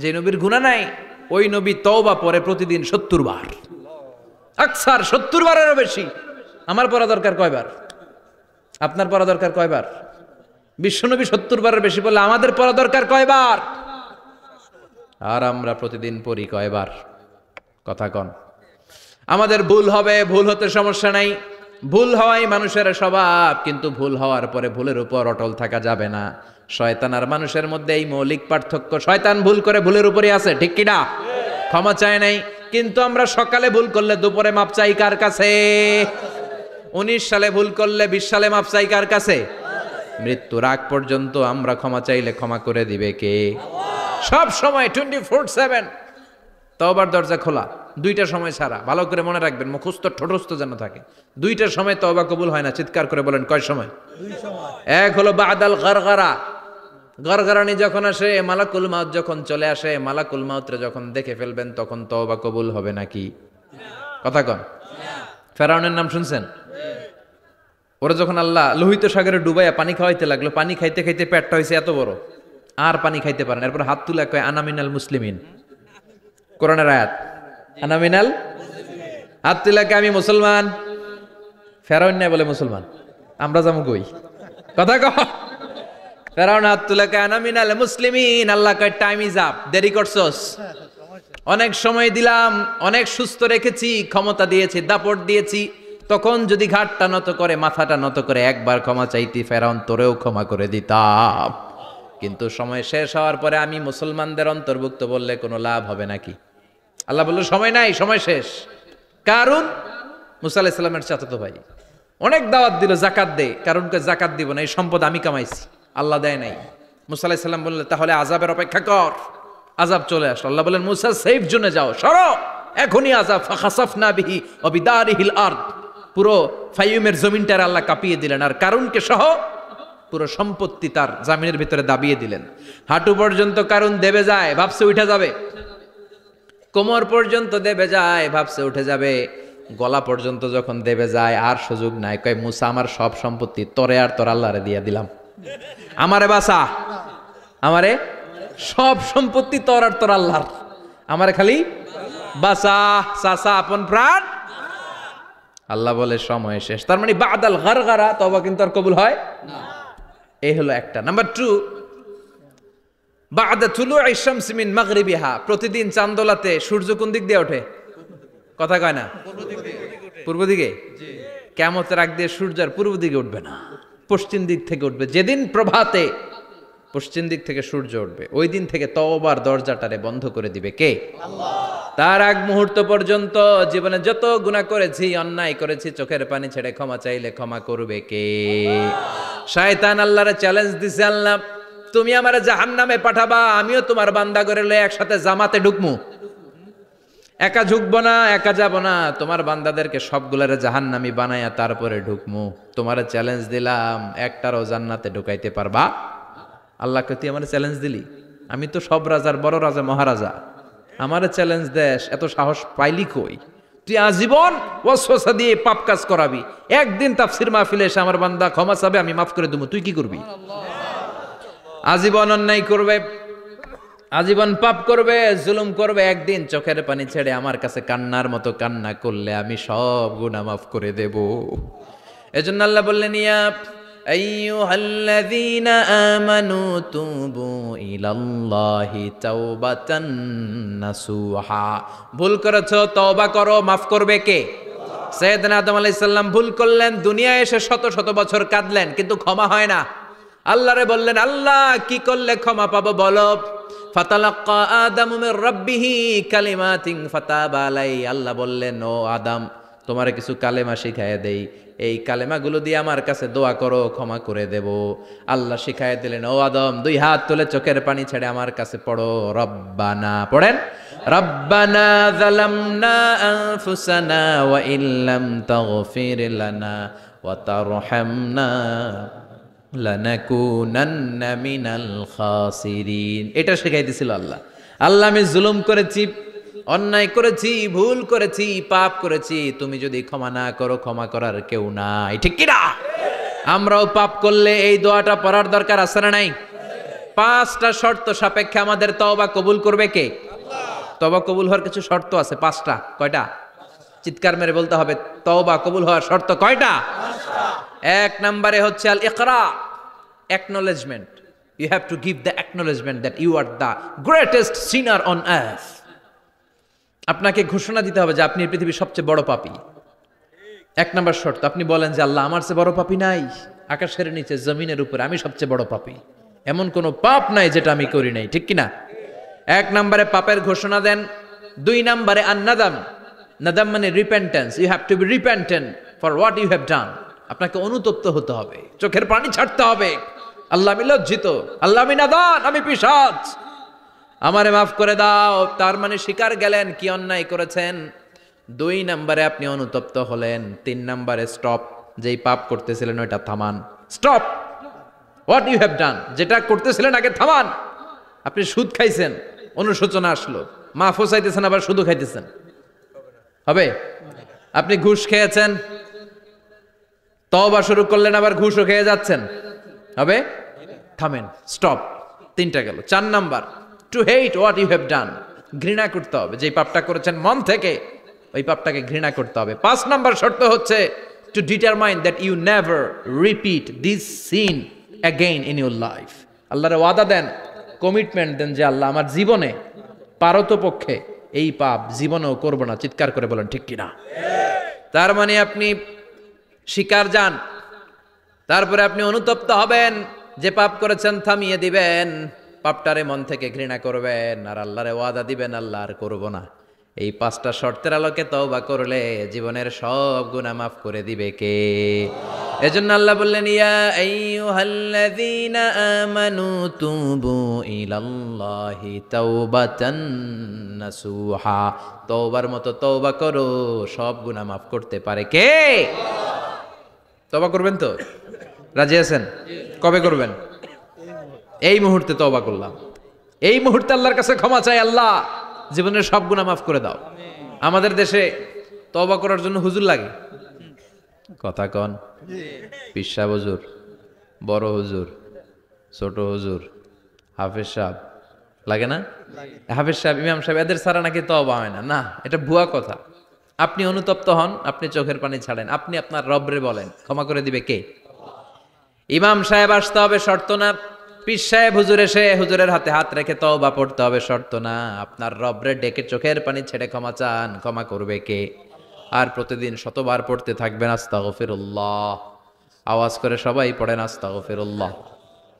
যে নবীর গুনাহ নাই ওই নবী তওবা পড়ে প্রতিদিন 70 বার, আকসার 70 বারেরও বেশি। আমার পড়া দরকার কয়বার? আপনার পড়া দরকার কয়বার? বিশ্বনবী 70 বারের বেশি বললে আমাদের পড়া দরকার কয়বার? আর আমরা প্রতিদিন পড়ি কয়বার? কথা কন। আমাদের ভুল হবে, ভুল হতে সমস্যা নাই, ভুল হওয়াই মানুষের স্বভাব, কিন্তু ভুল হওয়ার পরে ভুলের উপর অটল থাকা যাবে না। শয়তান আর মানুষের মধ্যে এই মৌলিক পার্থক্য। শয়তান ভুল করে ভুলের উপরই আছে, ঠিক কিনা? ক্ষমা চায় নাই, কিন্তু আমরা সকালে ভুল করলে দুপুরে মাপ চাই কার কাছে? 19 সালে ভুল করলে 20 সালে মাপ চাই কার কাছে? মৃত্যুর আগ পর্যন্ত আমরা ক্ষমা চাইলে ক্ষমা করে দিবে কে? সব সময় 24/7 তওবার দরজা খোলা, দুইটা সময় ছাড়া। ভালো করে মনে রাখবেন, মুখস্থ ঠোঁটস্থ যেন থাকে। দুইটার সময় তওবা কবুল হয় না, চিৎকার করে বলেন কয় সময়? এক হলো বাদাল গারগারা, গরগরানি যখন আসে, মালাকুল মাউত যখন চলে আসে, মালাকুল মাউতরে যখন দেখে ফেলবেন তখন তওবা কবুল হবে নাকি? কথা কন। ফেরাউনের নাম শুনছেন? ওরা যখন আল্লাহ লোহিত সাগরে ডুবাইয়া পানি খাওয়াইতে লাগলো, পানি খাইতে খাইতে পেটটা হয়েছে এত বড়, আর পানি খাইতে পারেন। এরপর হাত তুলে কয় আনামিনাল মুসলিমিন, কোরআনের আয়াত, আনামিনাল, হাত তুলে কয় আমি মুসলমান। ফেরাউন না বলে মুসলমান, আমরা যাবো কই? কথা কহ। ফেরাউন হাত তুলে কয় আনামিনাল মুসলিমিন। আল্লাহ কয় টাইম ইজ আপ, দেরি করছস, অনেক সময় দিলাম, অনেক সুস্থ রেখেছি, ক্ষমতা দিয়েছি, দাপট দিয়েছি, তখন যদি ঘাটটা নত করে, মাথাটা নত করে একবার ক্ষমা চাইতি, ফেরাউন তোরেও ক্ষমা করে দিতাম। কিন্তু সময় শেষ হওয়ার পরে আমি মুসলমানদের অন্তর্ভুক্ত বললে কোনো লাভ হবে নাকি? আল্লাহ বলল সময় নাই, সময় শেষ। কারণ মুসা আলাইহিস সালামের চাচাতো ভাই অনেক দাওয়াত দিল, জাকাত দে। কারণকে জাকাত দিব না, এই সম্পদ আমি কামাইছি, আল্লাহ দেয় নাই। মুসা আলাইহিস সালাম বললেন তাহলে আযাবের অপেক্ষা কর। আযাব চলে আসলো। আল্লাহ বলেন মুসা সেফ জোনে যাও, সরো, এখনই আযাব। ফাখাসাফনা বিহি ওয়া বিদারিহিল আরদ, পুরো ফাইয়ুমের জমিনটার আল্লাহ কাঁপিয়ে দিলেন, আর কারুনকে সহ পুরো সম্পত্তি তার জামিনের ভিতরে দাবিয়ে দিলেন। হাঁটু পর্যন্ত কারুন দেবে যায়, ভাবছে উঠে যাবে, কোমর পর্যন্ত দেবে যায়, ভাবছে উঠে যাবে, গলা পর্যন্ত যখন দেবে যায় আর সুযোগ নাই। কয় মুসা আমার সব সম্পত্তি তোরে আর তোর আল্লাহরে দিয়া দিলাম, আমারে বাসা, আমারে সব সম্পত্তি তোর আর তোর আল্লাহর, আমারে খালি বাসা, চাচা আপন প্রাণ। আল্লাহ বলে সময় শেষ। তার মানে বাদাল গারগারা তওবা কিন্তু আর কবুল হয় না। এই হলো একটা। নাম্বার 2, বাদা তুলুই শামসি মিন মাগরিবিহা, প্রতিদিন চাঁদোলাতে সূর্য কোন দিক দিয়ে ওঠে? কথা কয় না? পূর্ব দিকে। কিয়ামতের আগ দিয়ে সূর্য আর পূর্ব দিকে উঠবে না, পশ্চিম দিক থেকে উঠবে। যেদিন প্রভাতে পশ্চিম দিক থেকে সূর্য উঠবে, ওই দিন থেকে তওবার দরজাটারে বন্ধ করে দিবে কে? আল্লাহ। তার আগ মুহূর্ত পর্যন্ত জীবনে যত গুনাহ করেছি, অন্যায় করেছি, চোখের পানি ছেড়ে ক্ষমা চাইলে ক্ষমা করবে কে? শয়তান আল্লাহরে চ্যালেঞ্জ দিছে, আল্লাহ তুমি আমারে জাহান্নামে পাঠাবা, আমিও তোমার বান্দা করে লয়ে একসাথে জামাতে ঢুকমু, একা ঢুকবো না, একা যাব না, তোমার বান্দাদেরকে সবগুলারে জাহান্নামী বানায়া তারপরে ঢুকমু। তোমারে চ্যালেঞ্জ দিলাম, একটারও জান্নাতে ঢুকাইতে পারবা? আল্লাহকে তুই আমার চ্যালেঞ্জ দিলি? আমি তো সব রাজার বড় রাজা, মহারাজা, আমারে চ্যালেঞ্জ দেশ, এত সাহস পাইলি কই? তুই আজীবন ওয়াসওয়াসা দিয়ে পাপ কাজ করাবি, একদিন তাফসীর মাহফিলে এসে আমার বান্দা ক্ষমা চাবে, আমি মাফ করে দেবো, তুই কি করবি? আজীবন অন্যায় করবে, আজীবন পাপ করবে, জুলুম করবে, একদিন চোখের পানি ছেড়ে আমার কাছে কান্নার মতো কান্না করলে আমি সব গুনাহ মাফ করে দেব। এজন্য আল্লাহ বললেন ইয়া আইয়ুহাল্লাযীনা আমানু তুবু ইলাল্লাহি তাওবাতান নাসুহা, ভুল করেছো তওবা করো, মাফ করবে কে? সাইয়েদনা আদম আলাইহিস সালাম ভুল করলেন, দুনিয়ায় এসে শত শত বছর কাঁদলেন, কিন্তু ক্ষমা হয় না। আল্লাহরে বললেন আল্লাহ কি করলে ক্ষমা পাবো বলো? ফাতালাক্কা আদামু মির রাব্বিহি কালিমাতিন ফাতাবা আলাইহি, আল্লাহ বললেন ও আদম তোমারে কিছু কালেমা শিখায় দেই, এই কালেমাগুলো দিয়ে আমার কাছে দোয়া করো, ক্ষমা করে দেব। আল্লাহ শিখায় দিলেন ও আদম 2 হাত তুলে চোখের পানি ছেড়ে আমার কাছে পড়ো রব্বানা, পড়েন রব্বানা যালামনা আনফুসানা ওয়া ইল্লাম তাগফির লানা ওয়া তারহামনা লানাকুনান্না মিনাল খাসিরিন। এটা শিখাই দিছিল আল্লাহ। আল্লাহ আমি জুলুম করেছি, অন্যায় করেছি, ভুল করেছি, পাপ করেছি, তুমি যদি ক্ষমা না করো ক্ষমা করার কেউ নাই, ঠিক কি না? আমরাও পাপ করলে এই দোয়াটা পড়ার দরকার আছে না নাই? 5টা শর্ত সাপেক্ষে আমাদের তওবা কবুল করবে কে? তওবা কবুল হওয়ার কিছু শর্ত আছে 5টা। কয়টা? চিৎকার মেরে বলতে হবে, তওবা কবুল হওয়ার শর্ত কয়টা? 1 নম্বরে হচ্ছে আল ইকরা, acknowledgement. You have to give the acknowledgement that you are the greatest sinner on earth. আপনাকে ঘোষণা দিতে হবে যে আপনি পৃথিবীর সবচেয়ে বড় পাপী। 1 নম্বর শর্ত, আপনি বলেন যে আল্লাহ আমার চেয়ে বড় পাপী নাই, আকাশের নিচে জমিনের উপরে আমি সবচেয়ে বড় পাপী, এমন কোনো পাপ নাই যেটা আমি করি নাই, ঠিক কিনা? 1 নম্বরে পাপের ঘোষণা দেন। 2 নম্বরে আন-নাদাম, নাদাম মানে repentance. You have to be repentant for what you have done. আপনাকে অনুতপ্ত হতে হবে, চোখের পানি ছাড়তে হবে। আল্লাহ আমি লজ্জিত, আল্লাহ আমি নাদান, আমি পিশাচ, আমারে মাফ করে দাও। তার মানে স্বীকার গেলেন কি অন্যায় করেছেন। 2 নম্বরে আপনি অনুতপ্ত হলেন। 3 নম্বরে স্টপ, যেই পাপ করতেছিলেন ওইটা থামান। Stop what you have done, যেটা করতেছিলেন আগে থামান। আপনি সুদ খাইছেন, অনুশোচনা আসলো, মাফও চাইতেছেন, আবার সুদও খাইতেছেন, হবে? আপনি ঘুষ খেয়েছেন, তওবা শুরু করলেন, আবার ঘুষও খেয়ে যাচ্ছেন, হবে? থামেন, স্টপ। 3টা গেল। 4 নাম্বার, to hate what you have done, ঘৃণা করতে হবে। যেই পাপটা করেছেন মন থেকে, ওই পাপটাকে ঘৃণা করতে হবে। 5 নাম্বার শর্ত হচ্ছে to determine that you never repeat this sin again in your life. আল্লাহর ওয়াদা দেন, কমিটমেন্ট দেন যে আল্লাহ আমার জীবনে পারতপক্ষে এই পাপ জীবনেও করব না। চিৎকার করে বলেন ঠিক কিনা? তার মানে আপনি স্বীকার যান, তারপরে আপনি অনুতপ্ত হবেন, যে পাপ করেছেন থামিয়ে দিবেন, পাপটারে মন থেকে ঘৃণা করবেন, আর আল্লাহরে ওয়াদা দিবেন আল্লাহ আর করব না। এই 5টা শর্তের আলোকে তওবা করলে জীবনের সব গুনাহ মাফ করে দিবে কে? এজন্য আল্লাহ বললেন, ইয়া আইয়ুহাল্লাযীনা আমানু তুবু ইলাল্লাহি তাওবাতান নাসুহা। তওবার মতো তওবা করো, সব গুনাহ মাফ করতে পারে কে? তওবা করবেন তো? রাজি আছেন? কবে করবেন? এই মুহূর্তে তওবা করলাম, এই মুহূর্তে আল্লাহর কাছে ক্ষমা চাই, আল্লাহ জীবনের সব গুনাহ মাফ করে দাও। আমাদের দেশে তওবা করার জন্য হুজুর লাগে, কথা কন? পীর সাহেব হুজুর, বড় হুজুর, ছোট হুজুর, হাফেজ সাহেব লাগে না? হাফেজ সাহেব, ইমাম সাহেব, এদের ছাড়া নাকি তওবা হয় না। না, এটা ভুয়া কথা। আপনি অনুতপ্ত হন, আপনি চোখের পানি ছাড়েন, আপনি আপনার রবরে বলেন, ক্ষমা করে দিবে কে? ইমাম সাহেব আসতে হবে শর্ত না, পীর সাহেব হুজুর এসে হুজুরের হাতে হাত রেখে তওবা পড়তে হবে শর্ত না। আপনার রবরে ডেকে চোখের পানি ছেড়ে ক্ষমা চান, ক্ষমা করবে কে? আর প্রতিদিন শতবার পড়তে থাকবেন আস্তাগফিরুল্লাহ। আওয়াজ করে সবাই পড়েন আস্তাগফিরুল্লাহ,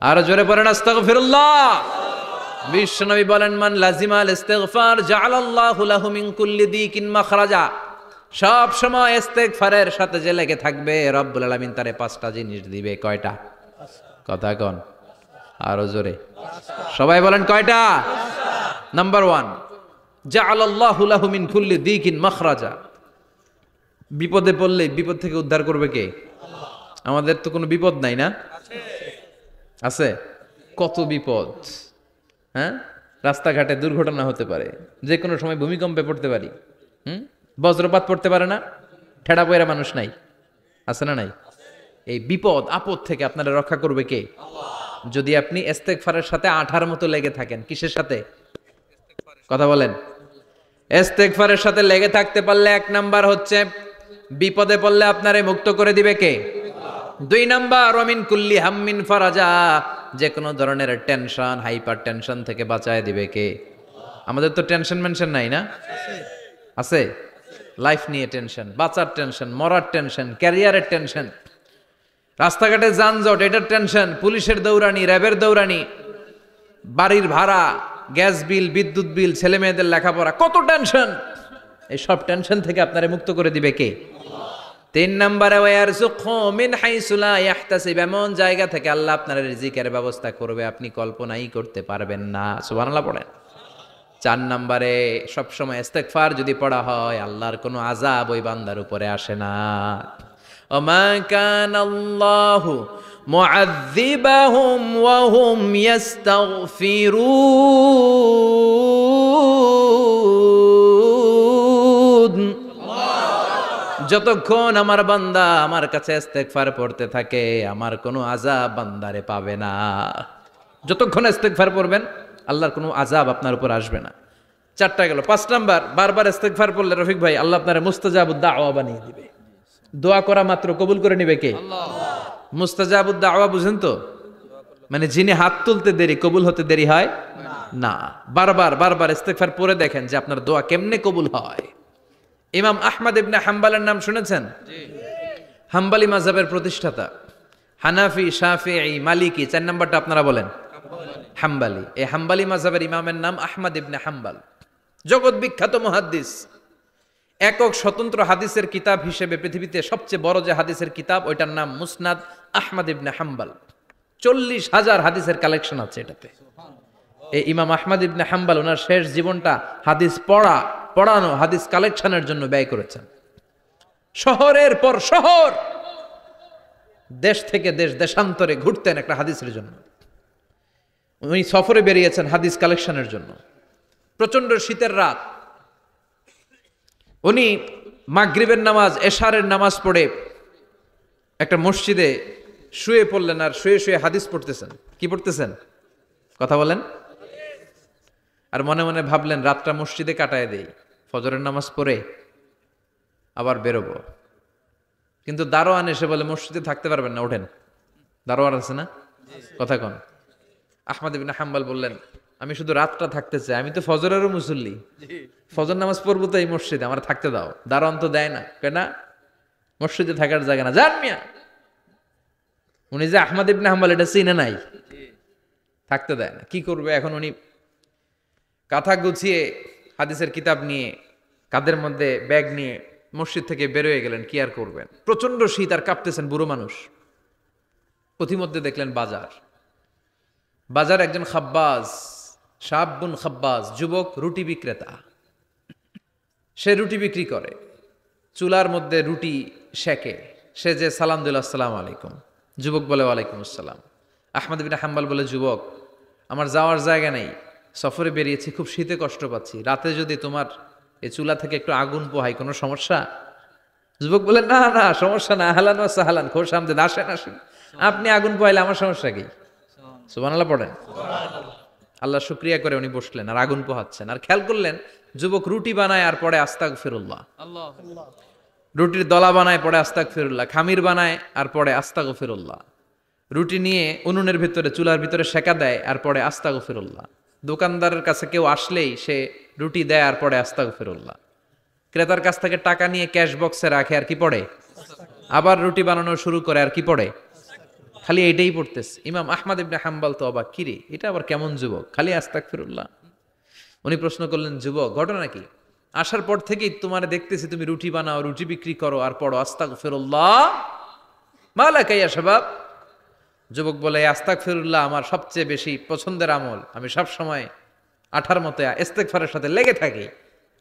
আর জোরে পড়েন আস্তাগফিরুল্লাহ। বিশ্বনবী বলেন, মান লাজিমাল ইস্তিগফার জাআলাল্লাহু লাহু মিন কুল্লি দিকিন মাখরাজা। সব সময় ইস্তিগফারের সাথে যে লেগে থাকবে, রব্বুল আলামিন তারে 5টা জিনিস দিবে। কয়টা? কথা কন, আরো জোরে সবাই বলেন কয়টা? নাম্বার 1, জাআলাল্লাহু লাহু মিন কুল্লি দিকিন মাখরাজা। বিপদে পড়লে বিপদ থেকে উদ্ধার করবে কে? আমাদের তো কোনো বিপদ নাই না? আছে? কত বিপদ, হ্যাঁ? রাস্তাঘাটে দুর্ঘটনা হতে পারে, যে কোনো সময় ভূমিকম্পে পড়তে পারি, বজ্রপাত পড়তে পারে না, ঠেড়া পয়রা মানুষ নাই, আছে না নাই? এই বিপদ আপদ থেকে আপনারা রক্ষা করবে কে? যদি আপনি ইস্তেগফারের সাথে আঠার মতো লেগে থাকেন। কিসের সাথে? কথা বলেন। ইস্তেগফারের সাথে লেগে থাকতে পারলে 1 নাম্বার হচ্ছে বিপদে পড়লে আপনারে মুক্ত করে দিবে কে? 2 নাম্বার, ওমিন কুল্লি হাম্মিন ফারাজা। যে কোনো ধরনের টেনশন, হাইপার টেনশন থেকে বাঁচায় দিবে কে? আমাদের তো টেনশন মেনশন নাই না? আছে? লাইফ নিয়ে টেনশন, বাঁচার টেনশন, মরার টেনশন, ক্যারিয়ারের টেনশন, রাস্তাঘাটে যানজট এটার টেনশন, পুলিশের দৌড়ানি, র্যাবের দৌড়ানি, বাড়ির ভাড়া, গ্যাস বিল, বিদ্যুৎ বিল, ছেলে মেয়েদের লেখাপড়া, কত টেনশন। এই সব টেনশন থেকে আপনারে মুক্ত করে দিবে কে? 3 নম্বরে, ওয়ারযুকহু মিন হাইসু লা ইয়াহতাসিব। এমন জায়গা থেকে আল্লাহ আপনার রিজিকের ব্যবস্থা করবে আপনি কল্পনাই করতে পারবেন না। সুবহানাল্লাহ পড়েন। 4 নম্বরে, সবসময় ইস্তেগফার যদি পড়া হয়, আল্লাহর কোনো আযাব ওই বান্দার উপরে আসে না। ওমা কানাল্লাহু মুআযযিবাহুম ওয়া হুম ইস্তাগফিরুন। যতক্ষণ আমার বান্দা আমার কাছে ইস্তেগফার পড়তে থাকে, আমার কোনো আযাব বান্দারে পাবে না। যতক্ষণ ইস্তেগফার পড়বেন আল্লাহর কোনো আযাব আপনার উপর আসবে না। 4টা গেল। 5 নাম্বার, বারবার ইস্তেগফার পড়লে রফিক ভাই আল্লাহ আপনার মুস্তাজাবুদ দাওয়া বানিয়ে দিবে। দোয়া করা মাত্র কবুল করে নিবে কে? আল্লাহ। মুস্তাজাবুদ দাওয়া বুঝেন তো? মানে যিনি হাত তুলতে দেরি কবুল হতে দেরি হয় না। বারবার বারবার ইস্তেগফার পড়ে দেখেন যে আপনার দোয়া কেমনে কবুল হয়। ইমাম আহমদ ইবনে হাম্বলের নাম শুনেছেন? জি। হাম্বলি মাযহাবের প্রতিষ্ঠাতা। হানাফি, শাফিঈ, মালিকি, 4 নাম্বারটা আপনারা বলেন হাম্বলি। এই হাম্বলি মাযহাবের ইমামের নাম আহমদ ইবনে হাম্বল, জগৎ বিখ্যাত মুহাদ্দিস। একক স্বতন্ত্র হাদিসের কিতাব হিসেবে পৃথিবীতে সবচেয়ে বড় যে হাদিসের কিতাব ওইটার নাম মুসনাদ আহমদ ইবনে হাম্বল। 40,000 হাদিসের কালেকশন আছে এটাতে। এই ইমাম আহমদ ইবনে হাম্বল ওনার শেষ জীবনটা হাদিস পড়ানো, হাদিস কালেকশনের জন্য ব্যয় করেছেন। শহরের পর শহর, দেশ থেকে দেশ, দেশান্তরে ঘুরতেন একটা হাদিসের জন্য। উনি সফরে বেরিয়েছেন হাদিস কালেকশনের জন্য। প্রচন্ড শীতের রাত, উনি মাগরিবের নামাজ, এশারের নামাজ পড়ে একটা মসজিদে শুয়ে পড়লেন, আর শুয়ে শুয়ে হাদিস পড়তেছেন। কি পড়তেছেন? কথা বলেন। আর মনে মনে ভাবলেন রাতটা মসজিদে কাটায় দেই, ফজরের নামাজ পড়ে আবার বেরোবো। কিন্তু দারোয়ান এসে বলে মসজিদে থাকতে পারবেন না, ওঠেন। দারোয়ান আছে না? কথা কন। আহমদ ইবনে হাম্বল বললেন আমি শুধু রাতটা থাকতে চাই, আমি তো ফজরেরও মুসল্লি, ফজর নামাজ পড়বো তো এই মসজিদে, আমার থাকতে দাও। দারোয়ান তো দেয় না, কেনা মসজিদে থাকার জায়গা না, যান মিয়া। উনি যে আহমদ ইবনে হাম্বল এটা চিনে নাই, থাকতে দেয় না। কি করবে এখন? উনি কাঁথা গুছিয়ে হাদিসের কিতাব নিয়ে কাঁধের মধ্যে ব্যাগ নিয়ে মসজিদ থেকে বেরোয় গেলেন। কি আর করবেন, প্রচন্ড শীত, আর কাঁপতেছেন, বুড়ো মানুষ। পথিমধ্যে দেখলেন বাজার একজন খাব্বাজ, শাবুন খাব্বাজ, যুবক রুটি বিক্রেতা। সে রুটি বিক্রি করে, চুলার মধ্যে রুটি সেকে। সে যে সালাম দিল আসসালামু আলাইকুম, যুবক বলে ওয়ালাইকুম আসসালাম। আহমদ ইবনে হাম্বল বলে যুবক আমার যাওয়ার জায়গা নেই, সফরে বেরিয়েছি, খুব শীতে কষ্ট পাচ্ছি, রাতে যদি তোমার এই চুলা থেকে একটু আগুন পোহাই কোনো সমস্যা? যুবক বলে না না সমস্যা না, আহলান ওয়া সাহলান, খোশ আমদেদ, আসেন আসেন, আপনি আগুন পোহাইলে আমার সমস্যা কি? সুবহানাল্লাহ পড়েন। আল্লাহ শুকরিয়া করে উনি বসলেন আর আগুন পোহাচ্ছেন। আর খেয়াল করলেন যুবক রুটি বানায় আর পড়ে আস্তাগফিরুল্লাহ, রুটির দলা বানায় পড়ে আস্তাগফিরুল্লাহ, খামির বানায় আর পড়ে আস্তাগফিরুল্লাহ, রুটি নিয়ে উনুনের ভিতরে চুলার ভিতরে সেকা দেয় আর পড়ে আস্তাগফিরুল্লাহ। দোকানদারের কাছে কেউ আসলেই সে রুটি দেয় আর পড়ে আস্তাগফিরুল্লাহ। ক্রেতার কাছ থেকে টাকা নিয়ে ক্যাশ বক্সে রাখে আর কি পড়ে? আবার রুটি বানানো শুরু করে আর কি পড়ে? খালি এইটাই পড়তেছে। ইমাম আহমদ ইবনে হাম্বল তো অবাক, কিরে এটা আবার কেমন যুবক, খালি আস্তাগফিরুল্লাহ। উনি প্রশ্ন করলেন যুবক ঘটনা কি? আসার পর থেকেই তোমার দেখতেছি তুমি রুটি বানাও, রুটি বিক্রি করো আর পড়ো আস্তাগফিরুল্লাহ, মালাকা ইয়া শাবাব। যুবক বলে আস্তাগফিরুল্লাহ আমার সবচেয়ে বেশি পছন্দের আমল, আমি সব সময় আঠার মতো ইস্তেগফারের সাথে লেগে থাকি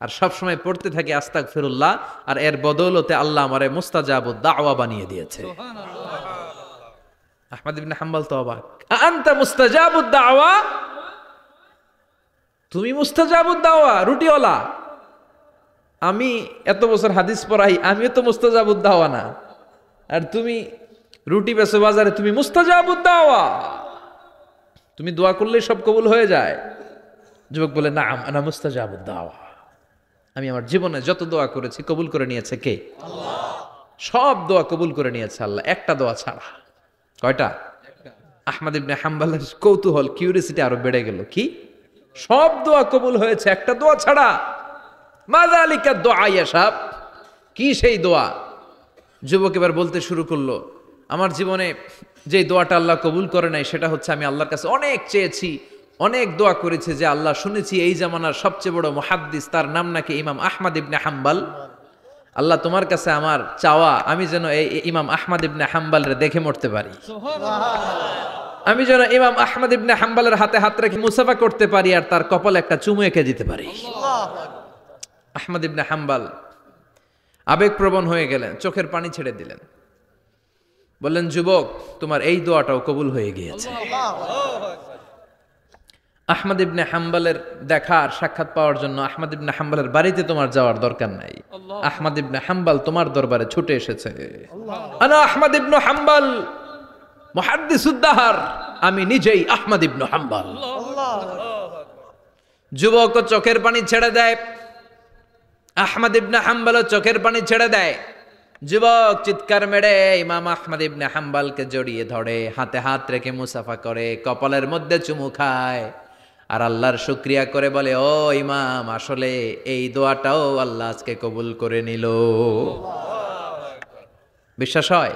আর সব সময় পড়তে থাকি আস্তাগফিরুল্লাহ, আর এর বদৌলতে আল্লাহ আমারে মুস্তাজাবুদ দাওয়া বানিয়ে দিয়েছে। আহমদ ইবনে হাম্বল তো অবাক, আনতা মুস্তাজাবুদ দাওয়া, তুমি মুস্তাজাবুদ দাওয়া, রুটিওয়ালা। আমি এত বছর হাদিস পড়াই, আমিও তো মুস্তাজাবুদ দাওয়া না, আর তুমি রুটি বেচো বাজারে, তুমি মুস্তাজাবুদ দাওয়া, তুমি দোয়া করলেই সব কবুল হয়ে যায়। যুবক বলে না আনা মুস্তাজাবুদ দাওয়া, আমি আমার জীবনে যত দোয়া করেছি কবুল করে নিয়েছে কে? আল্লাহ। সব দোয়া কবুল করে নিয়েছে আল্লাহ, একটা দোয়া ছাড়া। কয়টা? আহমদ ইবনে হাম্বলের কৌতূহল, কিউরিয়াসিটি আরো বেড়ে গেল। কি? সব দোয়া কবুল হয়েছে, একটা দোয়া ছাড়া। মাযালিকা দোয়া ইয়া শাব, কি সেই দোয়া? যুবক এবার বলতে শুরু করলো আমার জীবনে যে দোয়াটা আল্লাহ কবুল করে নাই সেটা হচ্ছে আমি আল্লাহর কাছে অনেক চেয়েছি, অনেক দোয়া করেছে যে আল্লাহ শুনেছি এই জামানার সবচেয়ে বড় মুহাদ্দিস, তার নাম নাকি ইমাম আহমদ ইবনে হাম্বল। আল্লাহ তোমার কাছে আমার চাওয়া আমি যেন এই ইমাম আহমদ ইবনে হাম্বলের দেখে মরতে পারি, আমি যেন ইমাম আহমদ ইবনে হাম্বলের হাতে হাত রেখে মুসাফা করতে পারি আর তার কপালে একটা চুমু এঁকে দিতে পারি। আহমদ ইবনে হাম্বল আবেগপ্রবণ হয়ে গেলেন, চোখের পানি ছেড়ে দিলেন, বললেন যুবক তোমার এই দোয়াটাও কবুল হয়ে গিয়েছে। আহমদ ইবনে হাম্বলের দেখার সাক্ষাৎ পাওয়ার জন্য আহমদ ইবনে হাম্বলের বাড়িতে তোমার যাওয়ার দরকার নাই, আহমদ ইবনে হাম্বল তোমার দরবারে ছুটে এসেছে। আনা আহমদ ইবনে হাম্বল মুহাদ্দিসুদ দাহর, আমি নিজেই আহমদ ইবনে হাম্বল। যুবক চোখের পানি ছেড়ে দেয়, আহমদ ইবনে হাম্বল চোখের পানি ছেড়ে দেয়। যুবক চিৎকার মেরে ইমাম আহমদ ইবনে হাম্বলকে জড়িয়ে ধরে, হাতে হাত রেখে মুসাফা করে, কপালের মধ্যে চুমু খায় আর আল্লাহর শুকরিয়া করে বলে, ও ইমাম, আসলে এই দোয়াটাও আল্লাহ আজকে কবুল করে নিল। বিশ্বাস হয়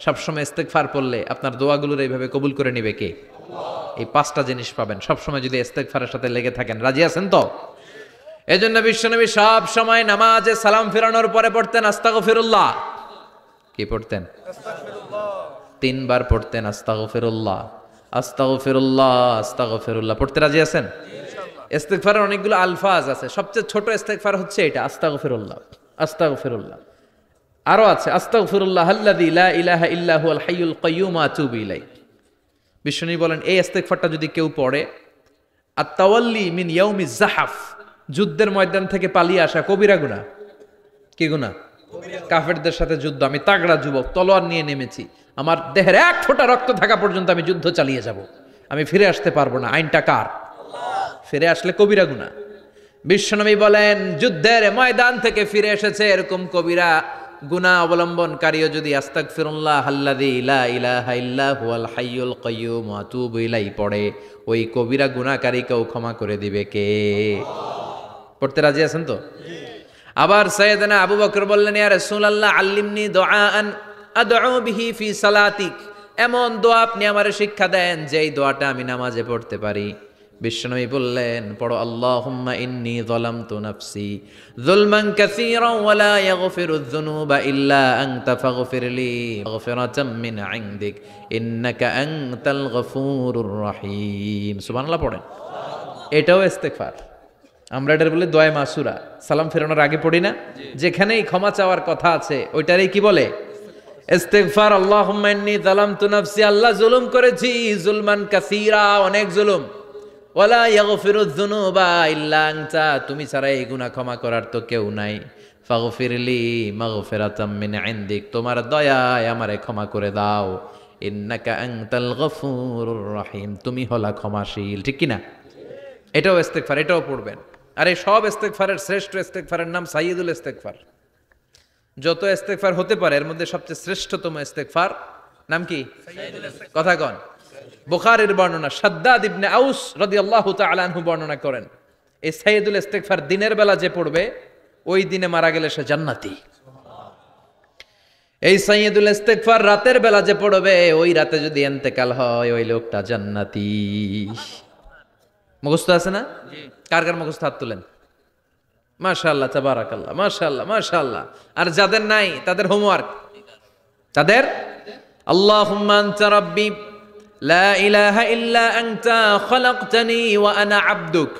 সবসময় ইস্তেগফার পড়লে আপনার দোয়াগুলোর এইভাবে কবুল করে নিবে কে? এই পাঁচটা জিনিস পাবেন সবসময় যদি ইস্তেগফারের সাথে লেগে থাকেন। রাজি আছেন তো? এজন্য বিশ্বনবী সব সময় নামাজে সালাম ফিরানোর পরে পড়তেন আস্তাগফিরুল্লাহ। কি পড়তেন? তিনবার পড়তেন আস্তাগফিরুল্লাহ, আস্তাগফিরুল্লাহ, আস্তাগফিরুল্লাহ। পড়তে রাজি আছেন? ইস্তেগফারের অনেকগুলো আলফাজ আছে, সবচেয়ে ছোট ইস্তেগফার হচ্ছে এটা, আস্তাগফিরুল্লাহ, আস্তাগফিরুল্লাহ। আরো আছে আস্তাগফিরুল্লাহ আল্লাযী লা ইলাহা ইল্লা হুয়াল হাইয়ুল কাইয়্যুম ওয়া আতুবু ইলাইহি। বিষ্ণু বলেন এই ইস্তেগফারটা যদি কেউ পড়ে, আত-তাওয়াল্লি মিন ইয়াউমিজ যাহাফ, যুদ্ধের ময়দান থেকে পালিয়ে আসা কবিরা গুনাহ। কি গুনাহ? কাফেরদের সাথে যুদ্ধ, আমি তাগড়া যুবক, তলোয়ার নিয়ে নেমেছি, আমার দেহের এক ফোঁটা রক্ত থাকা পর্যন্ত আমি যুদ্ধ চালিয়ে যাব, আমি ফিরে আসতে পারবো না, আইনটা কার? ফিরে আসলে কবিরা গুনাহ। বিশ্বনবী বলেন যুদ্ধের ময়দান থেকে ফিরে এসেছে এরকম কবিরা গুনাহ অবলম্বনকারীও যদি আস্তাগফিরুল্লাহ আল্লাযী লা ইলাহা ইল্লা হুয়াল হাইয়ুল কাইয়্যুম ওয়া আতুবু ইলাইহি পড়ে, ওই কবিরা গুনাহকারীকেও ক্ষমা করে দিবে কে? পড়তে রাজি আছেন তো? আবার সাইয়েদনা আবু বকর বললেন, ইয়া রাসূলুল্লাহ আল্লিমনি দুআআন আদউ বিহি ফি সালাতিক, এমন দোয়া আপনি আমারে শিক্ষা দেন যেই দোয়াটা আমি নামাজে পড়তে পারি। বিশ্বনবী বললেন, পড়ো আল্লাহুম্মা ইন্নী যালামতু নাফসি যুলমান কাসীরান ওয়া লা ইয়াগফিরুয যুনুবা ইল্লা আনতা ফাগফিরলি মাগফিরাতাম মিন ইনদিক ইন্নাকা আনতাল গফুরুর রহিম। সুবহানাল্লাহ পড়েন। এটাও ইস্তেগফার। আমরা এটার বলে দোয়া মাসুরা, সালাম ফেরানোর আগে পড়ি না? যেখানেই ক্ষমা চাওয়ার কথা আছে ওইটারই কি বলে? ইস্তেগফার। আল্লাহুম্মা ইন্নী যালামতু নাফসি, আল্লাহ জুলুম করেছি, যুলমান কাসীরা, অনেক জুলুম, ওয়ালা ইয়াগফিরুয যুনুবা ইল্লা আনতা, তুমি ছাড়া এই গুনাহ ক্ষমা করার তো কেউ নাই। ফাগফিরলি মাগফিরাতাম মিন ইনদিক, তোমার দয়ায় আমারে ক্ষমা করে দাও। ইন্নাকা আনতাল গফুরুর রহিম, তুমি হলা ক্ষমাশীল। ঠিক কি না? এটাও ইস্তেগফার, এটাও পড়বেন। আর এই সব ইস্তেগফারের শ্রেষ্ঠ ইস্তেগফারের নাম সাইয়্যিদুল ইস্তেগফার। যত ইস্তেগফার হতে পারে এর মধ্যে সবচেয়ে শ্রেষ্ঠতম ইস্তেগফার নাম কি? কথা কন। বুখারীর বর্ণনা, শাদ্দাদ ইবনে আউস রাদিয়াল্লাহু তাআলা আনহু বর্ণনা করেন, এই সাইয়্যিদুল ইস্তেগফার দিনের বেলা যে পড়বে ওই দিনে মারা গেলে সে জান্নাতি। এই সাইয়্যিদুল ইস্তেগফার রাতের বেলা যে পড়বে ওই রাতে যদি ইন্তেকাল হয় ওই লোকটা জান্নাতি। মুখস্থ আছে না? কার কার মুখস্থ? হাত তুলেন। মাশাআল্লাহ, তাবারাকাল্লাহ, মাশাআল্লাহ, মাশাআল্লাহ। আর যাদের নাই তাদের হোমওয়ার্ক, তাদের আল্লাহুম্মা আনতা রাব্বি লা ইলাহা ইল্লা আনতা খালাকতানি ওয়া আনা আবদুক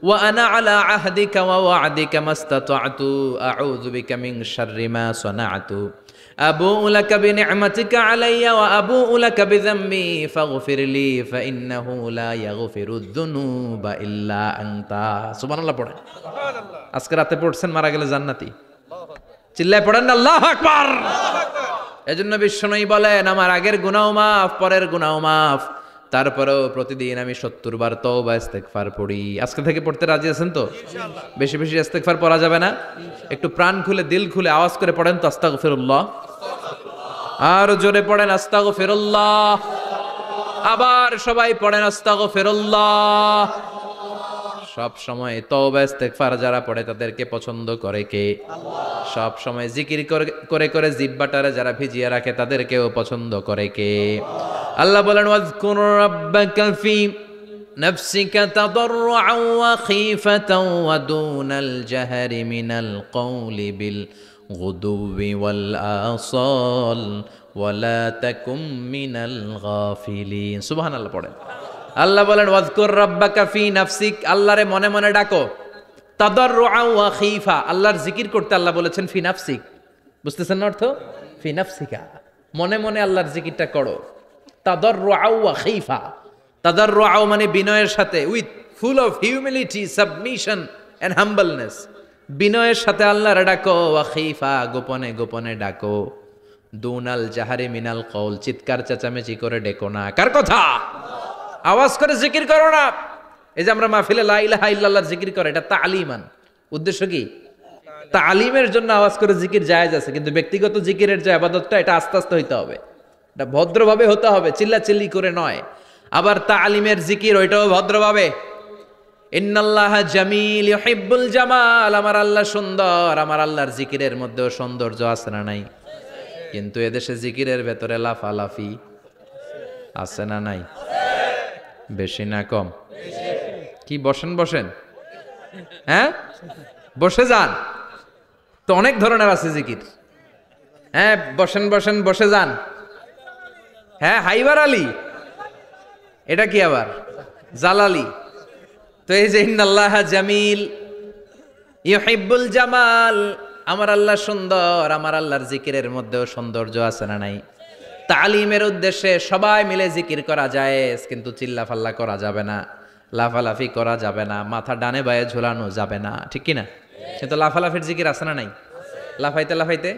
ওয়া আনা আলা আহদিকা ওয়া ওয়া'দিকা মাস্তাতা'তু আউযু বিকা মিন শাররি মা সানা'তু আবুউ লাকা বিনি'মাতিকা আলাইয়া ওয়া আবুউ লাকা বিযামবি ফাগফিরলি ফাইন্নাহু লা ইয়াগফিরুয যুনুবা ইল্লা আনতা। সুবহানাল্লাহ পড়েন। আজকে রাতে পড়ছেন, মারা গেলে জান্নাতি। চিল্লায় পড়েন না আল্লাহু আকবার। এজন্য বিশ্বনবী বলেন আমার আগের গুনাহ মাফ, পরের গুনাহ মাফ, তারপরেও প্রতিদিন আমি 70 বার তওবা ইস্তেগফার পড়ি। আজকে থেকে পড়তে রাজি আছেন তো? বেশি বেশি ইস্তেগফার পড়া যাবে না? একটু প্রাণ খুলে দিল খুলে আওয়াজ করে পড়েন তো আস্তাগফিরুল্লাহ। আর জোরে পড়েন আস্তাগফিরুল্লাহ। আবার সবাই পড়েন আস্তাগফিরুল্লাহ। সব সময় তওবা ইস্তেগফার যারা পড়ে তাদেরকে পছন্দ করে কে? আল্লাহ। সব সময় জিকির করে করে জিহ্বাটারে যারা ভিজিয়ে রাখে তাদেরকেও পছন্দ করে কে? আল্লাহ বলেন ওয়াজকুর রাব্বাকা ফি নাফসিকা তাদাররুআন ওয়া খীফাতান ওয়া দুনাল জাহরি মিনাল কওলি বিল গুদুবি ওয়াল আসাল ওয়া লা তাকুম মিনাল গাফিলিন। সুবহানাল্লাহ পড়েন। আল্লাহ বলেন ওয়াজকুর রাব্বাকা ফি নাফসিক, আল্লাহরে মনে মনে ডাকো। তাদাররুআন ওয়া খীফা, আল্লাহর জিকির করতে আল্লাহ বলেছেন ফি নাফসিক। বুঝতেছেন না অর্থ? ফি নাফসিকা, মনে মনে আল্লাহর জিকিরটা করো। তাদাররুআন ওয়া খীফা, তাদাররুআন মানে বিনয়ের সাথে, with full of humility, submission and humbleness. বিনয়ের সাথে আল্লাহরে ডাকো। ওয়া খীফা, গোপনে গোপনে ডাকো। দুনাল জাহারি মিনাল কওল, চিৎকার চেঁচামেচি করে ডেকো না। কার কথা? আওয়াজ করে জিকির করো না। এই যে আমরা মাহফিলে লা ইলাহা ইল্লাল্লাহ জিকির করে, এটা তালিমান। উদ্দেশ্য কি? তালিমের জন্য আওয়াজ করে জিকির জায়েজ আছে, কিন্তু ব্যক্তিগত জিকিরের যে ইবাদতটা, এটা আস্তে আস্তে হইতে হবে, এটা ভদ্রভাবে হতে হবে, চিল্লাচিল্লি করে নয়। আবার তালিমের জিকির ওইটাও ভদ্রভাবে। ইন্নাল্লাহা জামিল ইউহিব্বুল জামাল, আমার আল্লাহ সুন্দর, আমার আল্লাহর জিকিরের মধ্যেও সৌন্দর্য আছে না নাই? কিন্তু এদেশে জিকিরের ভেতরে লাফালাফি আছে না নাই? বেশি না কম? কি বসেন বসেন, হ্যাঁ বসে যান তো, অনেক ধরনের আছে জিকির। হ্যাঁ বসেন বসেন, বসে যান। হ্যাঁ হাইবার আলী, এটা কি আবার জালালি? তো এই যে ইন্নাল্লাহা জামিল ইউহিব্বুল জামাল, আমার আল্লাহ সুন্দর, আমার আল্লাহর জিকিরের মধ্যেও সৌন্দর্য আছে না নাই? তালিমের উদ্দেশ্যে সবাই মিলে জিকির করা যায়, কিন্তু চিল্লাফাল্লা করা যাবে না, লাফালাফি করা যাবে না, মাথা ডানে বায়ে ঝুলানো যাবে না, ঠিক কি না? কিন্তু লাফালাফির জিকির আছে না নাই? লাফাইতে লাফাইতে,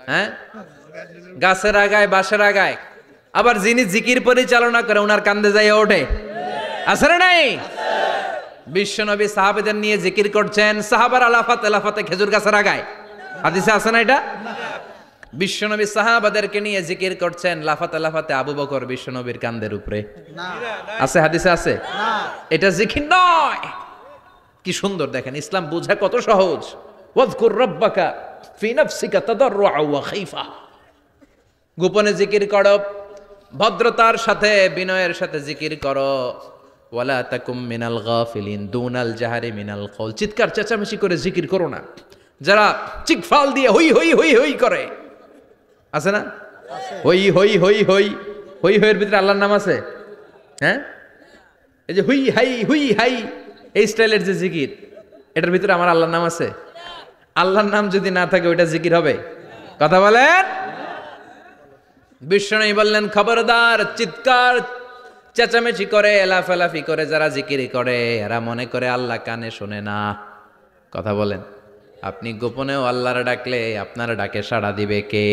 হ্যাঁ গাছের আগায় বাঁশের আগায়। আবার যিনি জিকির পরিচালনা করে ওনার কান্দে যাই ওঠে, আছে না নাই? বিশ্বনবী সাহাবাদের নিয়ে জিকির করছেন, সাহাবারা লাফাতে লাফাতে খেজুর গাছের আগায়। হাদিসে আছে না এটা? বিশ্বনবী সাহাবাদেরকে নিয়ে জিকির করছেন, লাফাতে লাফাতে আবু বকর বিশ্বনবীর কান্দের উপরে। আছে হাদিসে আছে? এটা জিকির নয়। কি সুন্দর দেখেন, ইসলাম বোঝা কত সহজ। ওয়াজকুর রাব্বাকা ফি নাফসিকা তাদাররুআ ওয়া খাইফা, গোপনে জিকির করো, ভদ্রতার সাথে বিনয়ের সাথে জিকির করো। ওয়ালা তাকুম মিনাল গাফিলিন দুনাল জাহারি মিনাল কওল, চিৎকার চেঁচামেচি করে জিকির করো না। যারা চিকফাল দিয়ে হই হই হই হই করে, আছে না? হই হই হই হই হই হইয়ের ভিতরে আল্লাহর নাম আছে। হ্যাঁ এই যে হুই হাই হুই হাই, এই স্টাইলের যে জিকির, এটার ভিতরে আমার আল্লাহর নাম আছে? আল্লাহর নাম যদি না থাকে ওইটা জিকির হবে? কথা বলেন। বিশ্বনবী বললেন, খবরদার, চিৎকার চেঁচামেচি করে লাফালাফি করে যারা জিকির করে, এরা মনে করে আল্লাহ কানে শোনে না। কথা বলেন। আপনি গোপনেও আল্লাহর ডাকলে আপনার ডাকে সাড়া দিবে কে?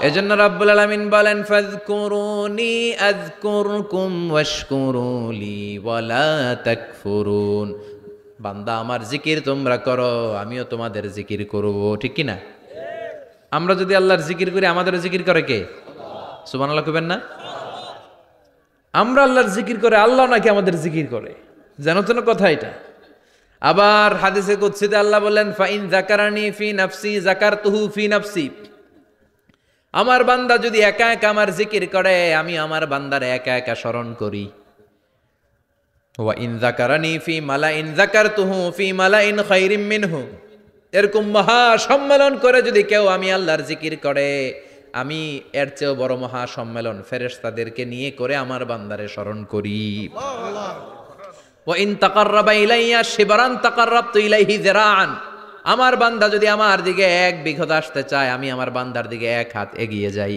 এজন্য রাব্বুল আলামিন বলেন, ফাযকুরুনি আযকুরকুম ওয়াশকুরুলি ওয়ালা তাকফুরুন। বান্দা আমার জিকির তোমরা করো, আমিও তোমাদের জিকির করব, ঠিক কি না? আমরা যদি আল্লাহর জিকির করি, আমাদের জিকির করে কে? সুবহানাল্লাহ কইবেন না? আমরা আল্লাহর জিকির করে, আল্লাহ নাকি আমাদের জিকির করে, জানো তো না কথা এটা। আবার হাদিসে কুদসিতে আল্লাহ বললেন, ফাইন যাকারানি ফি নাফসি যাকারতুহু ফি নাফসি, আমার বান্দা যদি একা একা আমার জিকির করে, আমি আমার বান্দারে একা একা স্মরণ করি। ওয়া ইন যাকারানি ফি মালাইন যাকারতুহু ফি মালাইন খায়রিম মিনহু, এরকম মহা সম্মেলন করে যদি কেউ আমি আল্লাহর জিকির করে, আমি এর চেয়েও বড় মহা সম্মেলন ফেরেশতাদেরকে নিয়ে করে আমার বান্দারে স্মরণ করি। ওয়া ইন তাকাররাবা ইলাইয়া শিবরান তাকাররাবতু ইলাইহি যিরাআন, আমার বান্দা যদি আমার দিকে এক বিঘত আসতে চায়, আমি আমার বান্দার দিকে এক হাত এগিয়ে যাই।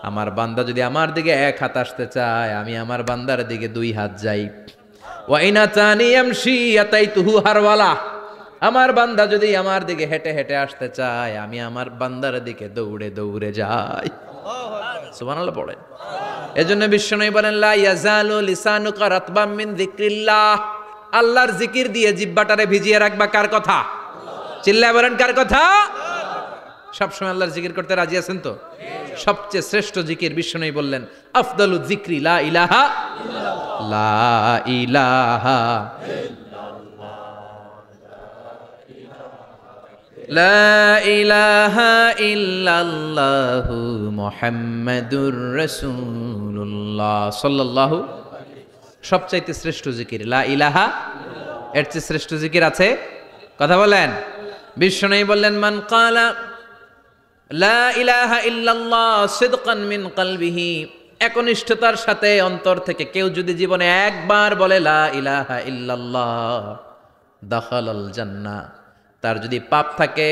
আমার বান্দা যদি আমার দিকে এক হাত আসতে চায়, আমি আমার বান্দার দিকে দুই হাত যাই। ওয়া ইন আতানি ইয়ামশি আতাইতুহু হারওয়ালা, আমার বান্দা যদি আমার দিকে হেঁটে হেঁটে আসতে চায়, আমি আমার বান্দার দিকে দৌড়ে দৌড়ে যাই। সুবহানাল্লাহ পড়েন। এজন্য বিশ্বনবী বলেন, লা ইয়াজালু লিসানুকা রাতবাম মিন যিকরিল্লাহ, আল্লাহর জিকির দিয়ে জিহ্বাটারে ভিজিয়ে রাখবা। কার কথা? চিল্লায় বলেন, কার কথা? সবসময় আল্লাহর জিকির করতে রাজি আছেন তো? সবচেয়ে শ্রেষ্ঠ জিকির বিশ্বনবী বললেন, আফদালু যিকরি লা ইলাহা ইল্লাল্লাহ, লা ইলাহা লা ইলাহা ইল্লাল্লাহু মুহাম্মাদুর রাসূলুল্লাহ সাল্লাল্লাহু। সবচাইতে শ্রেষ্ঠ জিকির লা ইলাহা, এর চেয়ে শ্রেষ্ঠ জিকির আছে? কথা বলেন। বিশ্বনবী বললেন, মান ক্বালা লা ইলাহা ইল্লাল্লাহ সিদকান মিন কলবিহি, একনিষ্ঠতার সাথে অন্তর থেকে কেউ যদি জীবনে একবার বলে লা ইলাহা ইল্লাল্লাহ, দাখালাল জান্নাহ, তার যদি পাপ থাকে,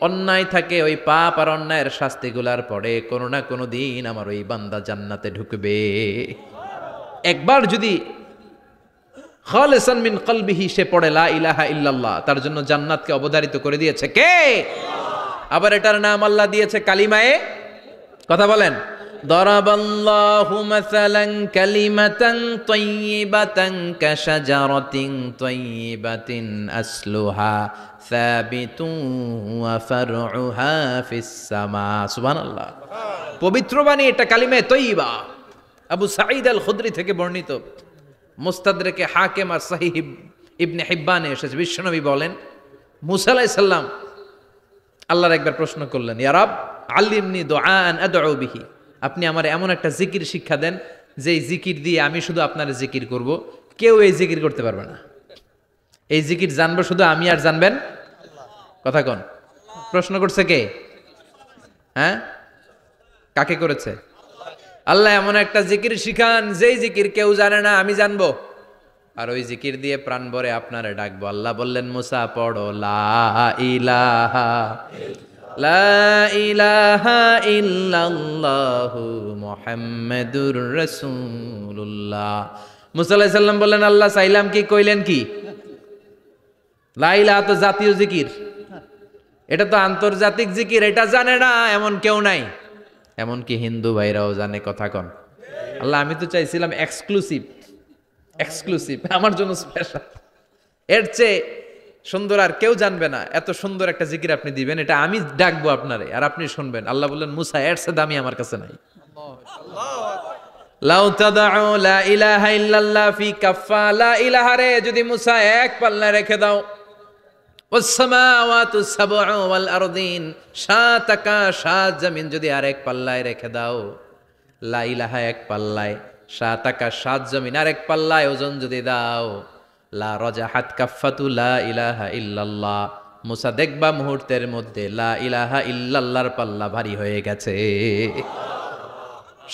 অন্যায় থাকে, ওই পাপ আর অন্যায়ের শাস্তিগুলার পরে কোনো না কোনো দিন আমার ওই বান্দা জান্নাতে ঢুকবে। একবার যদি খালিসান মিন কলবিহি সে পড়ে লা ইলাহা ইল্লাল্লাহ, তার জন্য জান্নাতকে অবধারিত করে দিয়েছে কে? আবার এটার নাম আল্লাহ দিয়েছে কালিমায়ে, কথা বলেন, দরাবাল্লাহু মাসালান কালিমাতান তাইয়িবাতান কাশাজারাতিন তাইয়িবাতিন আসলুহা সাবিতুন ওয়া ফারউহা ফিস সামা। সুবহানাল্লাহ। পবিত্র বাণী এটা কালিমায়ে তাইয়িবা। আবু সাঈদ আল খুদরি থেকে বর্ণিত, মুস্তাদরাকে হাকিম আর সহিহ ইবনে হিব্বানে এসেছে, বিশ্বনবী বলেন মুসা আলাইহিস সালাম আল্লাহর একবার প্রশ্ন করলেন, ইয়া রাব আল্লিমনি দুআআন আদউ বিহি, আপনি আমার এমন একটা জিকির শিক্ষা দেন যেই জিকির দিয়ে আমি শুধু আপনার জিকির করব, কেউ এই জিকির করতে পারবে না। এই জিকির জানবো শুধু আমি, আর জানবেন কথা কোন? প্রশ্ন করছে কে? হ্যাঁ, কাকে করেছে? আল্লাহ এমন একটা জিকির শিখান যেই জিকির কেউ জানে না, আমি জানবো, আর ওই জিকির দিয়ে প্রাণ ভরে আপনারে ডাকবো। আল্লাহ বললেন মুসা পড়ো লা ইলাহা লা ইলাহা ইল্লাল্লাহু মুহাম্মাদুর রাসূলুল্লাহ। মুসা আলাইহিস সালাম বললেন আল্লাহ চাইলাম কি, কইলেন কি? লা ইলাহা তো জাতীয় জিকির, এটা তো আন্তর্জাতিক জিকির, এটা জানে না এমন কেউ নাই, এমনকি হিন্দু ভাইরাও জানে, কথা কন। আল্লাহ আমি তো চাইছিলাম এক্সক্লুসিভ, এক্সক্লুসিভ আমার জন্য স্পেশাল, এর চেয়ে সুন্দর আর কেউ জানবে না, এত সুন্দর একটা জিকির আপনি দিবেন, এটা আমি ডাকবো আপনারে আর আপনি শুনবেন। আল্লাহ বললেন মুসা এর চেয়ে দামি আমার কাছে নাই। লাউ তাদউ লা ইলাহা ইল্লাল্লাহ ফি কাফা, লা ইলাহা রে যদি মুসা এক পাল্লায় রেখে দাও, ওয়াস সামাওয়াতু সাবউ ওয়াল আরদিন, সাত আকাশ সাত জমিন যদি আরেক পাল্লায় রেখে দাও, লা ইলাহা এক পাল্লায়, সাত আকাশ সাত জমিন আরেক পাল্লায় ওজন যদি দাও, লা রাজাহাত কাফাতু লা ইলাহা ইল্লাল্লাহ, মুসা দেখবা মুহূর্তের মধ্যে লা ইলাহা ইল্লাল্লাহর পাল্লা ভারী হয়ে গেছে।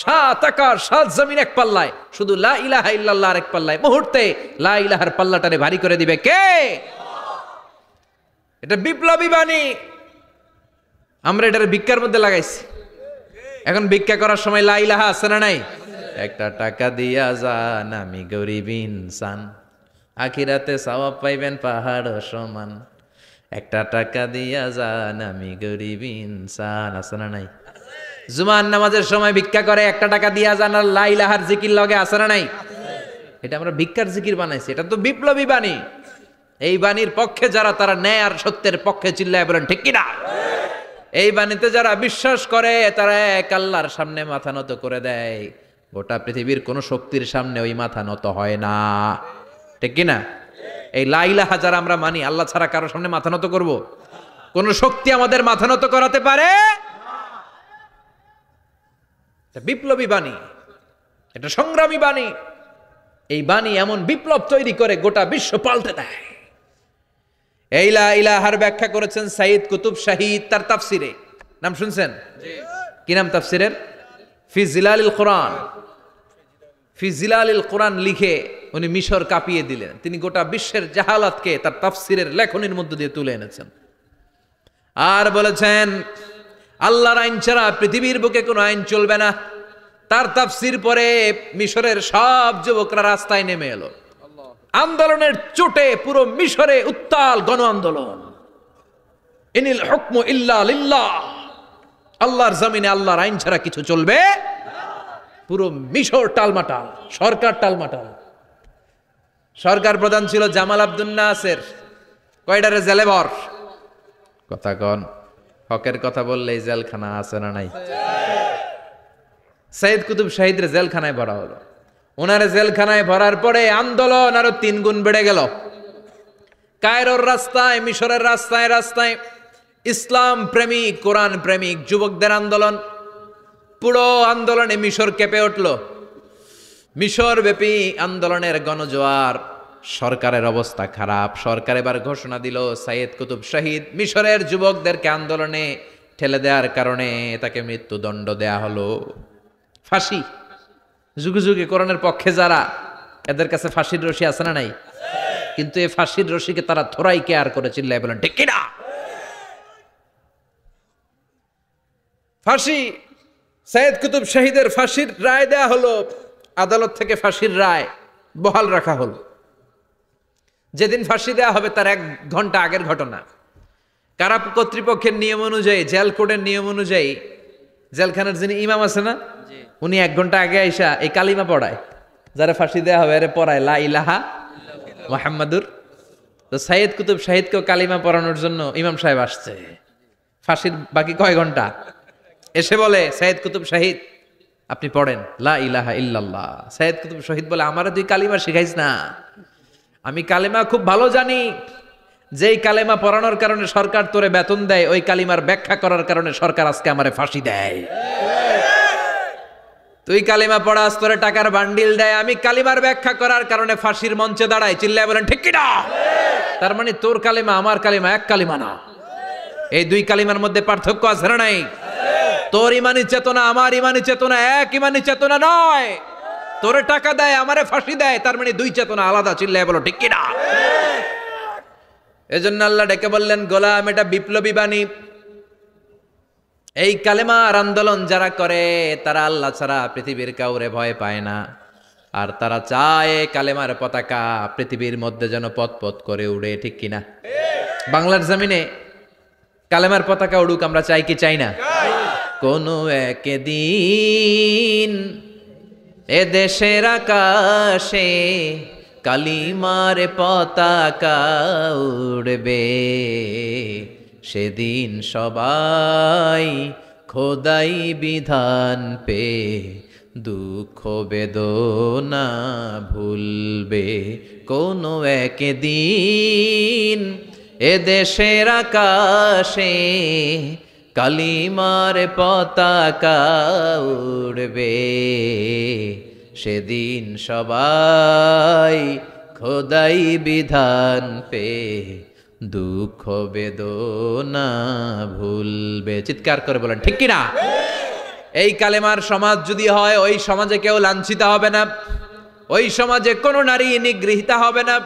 সাত আকাশ সাত জমিন এক পাল্লায়, শুধু লা ইলাহা ইল্লাল্লাহ আরেক পাল্লায়, মুহূর্তে লা ইলাহার পাল্লাটারে ভারী করে দিবে কে? এটা বিপ্লবী বাণী। আমরা এটার ভিক্ষার মধ্যে লাগাইছি, এখন ভিক্ষা করার সময় লা ইলাহা আছে না নাই? একটা টাকা দিয়া যান আমি গরিব ইনসান, আখিরাতে সওয়াব পাইবেন পাহাড় সমান, একটা টাকা দিয়া যান আমি গরিব ইনসান, আছে না নাই? জুমার নামাজের সময় ভিক্ষা করে একটা টাকা দিয়া যান, আর লা ইলাহার জিকির লগে আছে না নাই? এটা আমরা ভিক্ষার জিকির বানাইছি, এটা তো বিপ্লবী বাণী। এই বাণীর পক্ষে যারা, তারা ন্যায় আর সত্যের পক্ষে চিল্লায় বলেন ঠিক কিনা? এই বাণীতে যারা বিশ্বাস করে তারা এক আল্লাহর সামনে মাথা নত করে দেয়, গোটা পৃথিবীর কোন শক্তির সামনে ওই মাথা নত হয় না, ঠিক কিনা? এই লা ইলাহা যারা আমরা মানি, আল্লাহ ছাড়া কারোর সামনে মাথা নত করব? কোন শক্তি আমাদের মাথা নত করাতে পারে? এটা বিপ্লবী বাণী, এটা সংগ্রামী বাণী। এই বাণী এমন বিপ্লব তৈরি করে গোটা বিশ্ব পাল্টে দেয়। এই লা ইলাহার ব্যাখ্যা করেছেন সাইয়্যিদ কুতুব শাহীদ তার তাফসিরে, নাম শুনছেন? কি নাম তাফসিরের? ফি জিলালিল কোরআন। ফি জিলালিল কোরআন লিখে উনি মিশর কাঁপিয়ে দিলেন। তিনি গোটা বিশ্বের জাহালাতকে তার তাফসিরের লেখনীর মধ্য দিয়ে তুলে এনেছেন। আর বলেছেন আল্লাহর আইন ছাড়া পৃথিবীর বুকে কোনো আইন চলবে না। তার তাফসির পরে মিশরের সব যুবকরা রাস্তায় নেমে এলো। আন্দোলনের চোটে পুরো মিশরে উত্তাল গণ আন্দোলন। ইনিল হুকমু ইল্লা লিল্লাহ, আল্লাহর জমিনে আল্লাহর আইন ছাড়া কিছু চলবে। পুরো মিশর টালমাটাল, সরকার টালমাটাল। সরকার প্রধান ছিল জামাল আব্দুল নাসের, কয়টারে জেলে ভর, কথা কন, হকের কথা বললেই জেলখানা আছে না নাই? সাইয়্যিদ কুতুব শাহীদের জেলখানায় ভরা হলো। ওনারে জেলখানায় ভরার পরে আন্দোলন আরো 3 গুণ বেড়ে গেল। কায়রোর রাস্তায়, মিশরের রাস্তায় রাস্তায় ইসলাম প্রেমিক, কোরআন প্রেমিক যুবকদের আন্দোলন। পুরো আন্দোলনে মিশর কেঁপে উঠল। মিশর ব্যাপী আন্দোলনের গণজোয়ার। সরকারের অবস্থা খারাপ। সরকার এবার ঘোষণা দিল সাইয়্যিদ কুতুব শাহীদ মিশরের যুবকদেরকে আন্দোলনে ঠেলে দেওয়ার কারণে তাকে মৃত্যুদণ্ড দেয়া হলো, ফাঁসি। যুগে যুগে কোরআনের পক্ষে যারা, এদের কাছে ফাঁসির রশি আছে না নাই? কিন্তু এই ফাঁসির রশিকে তারা থোড়াই কেয়ার করে চিল্লায় বলেন ঠিক কিনা? ফাঁসি, সাইয়্যিদ কুতুব শাহীদের ফাঁসির রায় দেয়া হলো। আদালত থেকে ফাঁসির রায় বহাল রাখা হলো। যেদিন ফাঁসি দেয়া হবে তার 1 ঘন্টা আগের ঘটনা। কারা কর্তৃপক্ষের নিয়ম অনুযায়ী, জেল কোডের নিয়ম অনুযায়ী জেলখানার যিনি ইমাম আছে না, উনি 1 ঘন্টা আগে আইসা এই কালিমা পড়ায়, যারা ফাঁসি দেওয়া হবে আরে পড়ায় লা ইলাহা মুহাম্মাদুর। তো সাইয়েদ কুতুব শাহিদকেও কালিমা পড়ানোর জন্য ইমাম সাহেব আসছে, ফাঁসির বাকি কয় ঘন্টা, এসে বলে সাইয়েদ কুতুব শাহিদ আপনি পড়েন লা ইলাহা ইল্লাল্লাহ। সাইয়েদ কুতুব শহীদ বলে আমারে তুই কালিমা শিখাইস না, আমি কালিমা খুব ভালো জানি, যেই কালেমা পড়ানোর কারণে সরকার তোরে বেতন দেয়, ওই কালিমার ব্যাখ্যা করার কারণে সরকার আজকে আমারে ফাঁসি দেয়। তুই কালিমা পড়াস, তোরে টাকার বান্ডিল দেয়, আমি কালিমার ব্যাখ্যা করার কারণে ফাঁসির মঞ্চে দাঁড়াই, চিল্লায় বলেন ঠিক কি না? তার মানে তোর কালিমা আমার কালিমা এক কালিমা না, এই 2 কালিমার মধ্যে পার্থক্য আছে না নাই? তোর ইমানি চেতনা আমার ইমানি চেতনা এক ইমানি চেতনা নয়। তোরে টাকা দেয়, আমারে ফাঁসি দেয়, তার মানে 2 চেতনা আলাদা, চিল্লায় বলো ঠিক কি না? এজন্য আল্লাহ ডেকে বললেন গোলাম এটা বিপ্লবী বাণী। এই কালেমার আন্দোলন যারা করে তারা আল্লাহ ছাড়া পৃথিবীর কাউরে ভয় পায় না, আর তারা চায় কালেমার পতাকা পৃথিবীর মধ্যে যেন পথ করে উড়ে, ঠিক কিনা? বাংলার জমিনে কালেমার পতাকা উড়ুক, আমরা চাই কি চাই না? কোনো একদিন এ দেশের আকাশে কালিমার পতাকা উড়বে, সেদিন সবাই খোদাই বিধান পে দুঃখ বেদনা ভুলবে। কোনো একদিন এ দেশের আকাশে কালিমার পতাকা উড়বে, সেদিন সবাই খোদাই বিধান পে দুঃখ বেদনা ভুলবে। চিৎকার করে বলেন ঠিক কিনা? এই কালেমার সমাজ যদি হয়, ওই সমাজে কেউ লাঞ্ছিত হবে না, ওই সমাজে কোনো নারী নিগৃহীতা হবে না,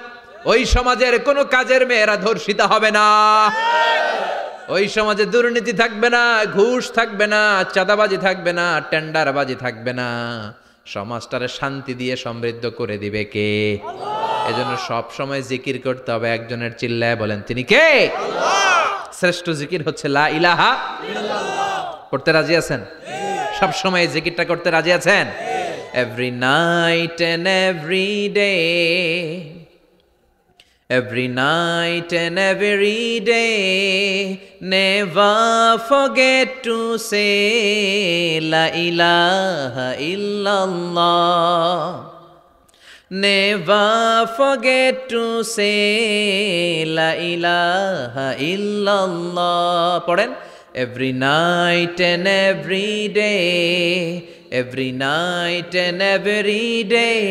ওই সমাজের কোনো কাজের মেয়েরা ধর্ষিতা হবে না, ওই সমাজে দুর্নীতি থাকবে না, ঘুষ থাকবে না, চাঁদাবাজি থাকবে না, টেন্ডারবাজি থাকবে না। সমাজটারে শান্তি দিয়ে সমৃদ্ধ করে দিবে কে? এজন্য সব সময় জিকির করতে হবে একজনের, চিল্লায় বলেন তিনি কে? শ্রেষ্ঠ জিকির হচ্ছে লা ইলাহা ইল্লাল্লাহ। করতে রাজি আছেন? সব সময় জিকিরটা করতে রাজি আছেন? Every night and every day, every night and every day, never forget to say la ilaha illallah, never forget to say la ilaha illallah. পড়েন every night and every day, every night and every day,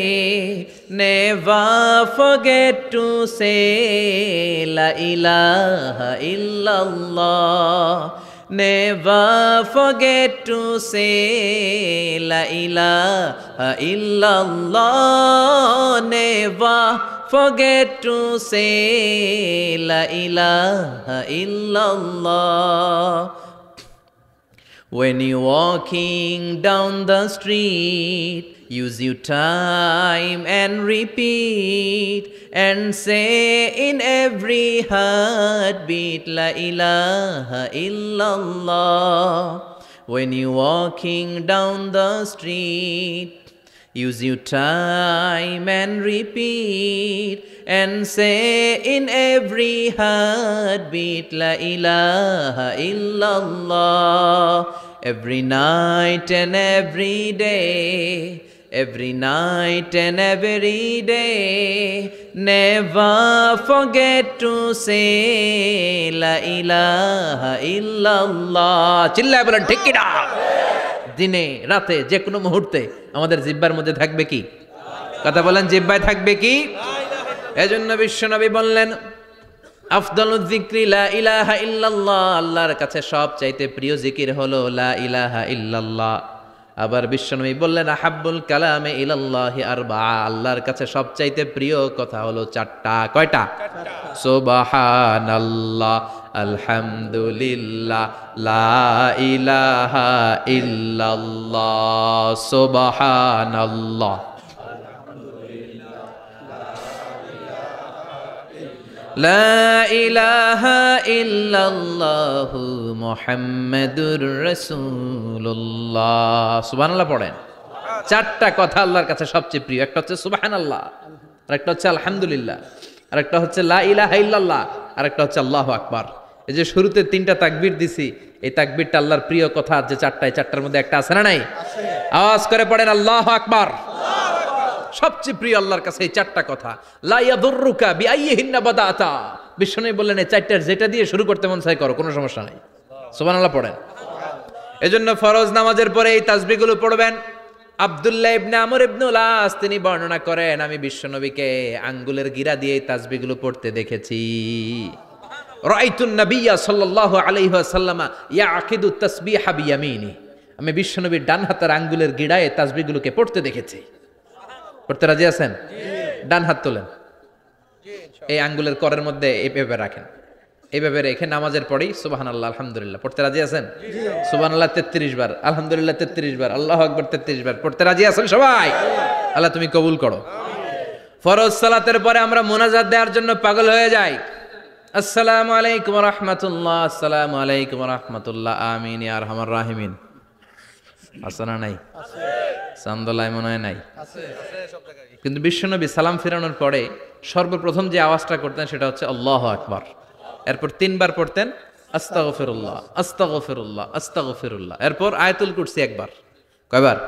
never forget to say la ilaha illallah, never forget to say la ilaha illallah, never forget to say la ilaha illallah. When you're walking down the street, use your time and repeat and say in every heartbeat la ilaha illallah. When you're walking down the street, use your time and repeat and say in every heartbeat la ilaha illallah. Every night and every day, every night and every day, never forget to say la ilaha illallah. চিল্লায় বলেন ঠিক কি না? দিনে রাতে যে কোনো মুহূর্তে আমাদের জিহ্বার মধ্যে থাকবে কি? কথা বলেন, জিহ্বায় থাকবে কি? এজন্য বিশ্বনবী বললেন আফদালুয যিকরি লা ইলাহা ইল্লাল্লাহ, আল্লাহর কাছে সবচাইতে প্রিয় জিকির হলো লা ইলাহা ইল্লাল্লাহ। আবার বিশ্বনবী বললেন আহাব্বুল কালামে ইলাল্লাহি আরবাআ, আল্লাহর কাছে সবচাইতে প্রিয় কথা হলো 4টা। কয়টা? সুবহানাল্লাহ, আলহামদুলিল্লাহ, লা ইলাহা ইল্লাল্লাহ, সুবহানাল্লাহ, লা ইলাহা ইল্লাল্লাহু মুহাম্মাদুর রাসূলুল্লাহ। সুবহানাল্লাহ পড়েন। চারটা কথা আল্লাহর কাছে সবচেয়ে প্রিয়। একটা হচ্ছে সুবহানাল্লাহ, আর একটা হচ্ছে আলহামদুলিল্লাহ, আর একটা হচ্ছে লা ইলাহা ইল্লাল্লাহ, আর একটা হচ্ছে আল্লাহু আকবার। এই যে শুরুতে তিনটা তাকবীর দিছি, এই তাকবীরটা আল্লাহর প্রিয় কথা যে চারটায়, চারটার মধ্যে একটা আছে না নাই? আওয়াজ করে পড়েন আল্লাহু আকবার। সবচেয়ে প্রিয় আল্লাহর কাছে এই চারটা কথা। লা ইয়াদুররুকা বিআইয়িহিন্না বাদাতা। বিষ্ণু বললেন এই চারটার যেটা দিয়ে শুরু করতে মন চাই করো, কোনো সমস্যা নাই। সুবহানাল্লাহ পড়েন। এজন্য ফরজ নামাজের পরে এই তাসবিহগুলো পড়বেন। আব্দুল্লাহ ইবনে আমর ইবনুল আস তিনি বর্ণনা করেন, আমি বিশ্বনবীকে আঙ্গুলের গিরা দিয়ে এই তাসবিহগুলো পড়তে দেখেছি। রাআইতুন নাবিয়্যা সাল্লাল্লাহু আলাইহি ওয়াসাল্লাম ইয়াকিদু তাসবিহা বিয়ামিনি। আমি বিশ্বনবীর ডান হাতের আঙ্গুলের গিরায় তাসবিহগুলোকে পড়তে দেখেছি। পড়তে রাজি আছেন? ডান হাত তোলেন, এই আঙ্গুলের করের মধ্যে এইভাবে রাখেন, এইভাবে রেখে নামাজের পরেই সুবহানাল্লাহ আলহামদুলিল্লাহ পড়তে রাজি আছেন? সুবহানাল্লাহ 33 বার, আলহামদুলিল্লাহ 33 বার, আল্লাহু আকবার 33 বার। পড়তে রাজি আছেন সবাই? আল্লাহ তুমি কবুল করো। ফরজ সালাতের পরে আমরা মুনাজাত দেওয়ার জন্য পাগল হয়ে যাই। আসসালামু আলাইকুম ওয়া রাহমাতুল্লাহ, আসসালামু আলাইকুম ওয়া রাহমাতুল্লাহ, আমিন ইয়া আরহামার রাহিমিন। আছে না নাই? চান্দলায় মনে হয় নাই। কিন্তু বিশ্বনবী সালাম ফেরানোর পরে সর্বপ্রথম যে আওয়াজটা করতেন সেটা হচ্ছে আল্লাহু আকবার। এরপর 3 বার পড়তেন আস্তাগফিরুল্লাহ, আস্তাগফিরুল্লাহ, আস্তাগফিরুল্লাহ। এরপর আয়াতুল কুরসি একবার। কয়বার?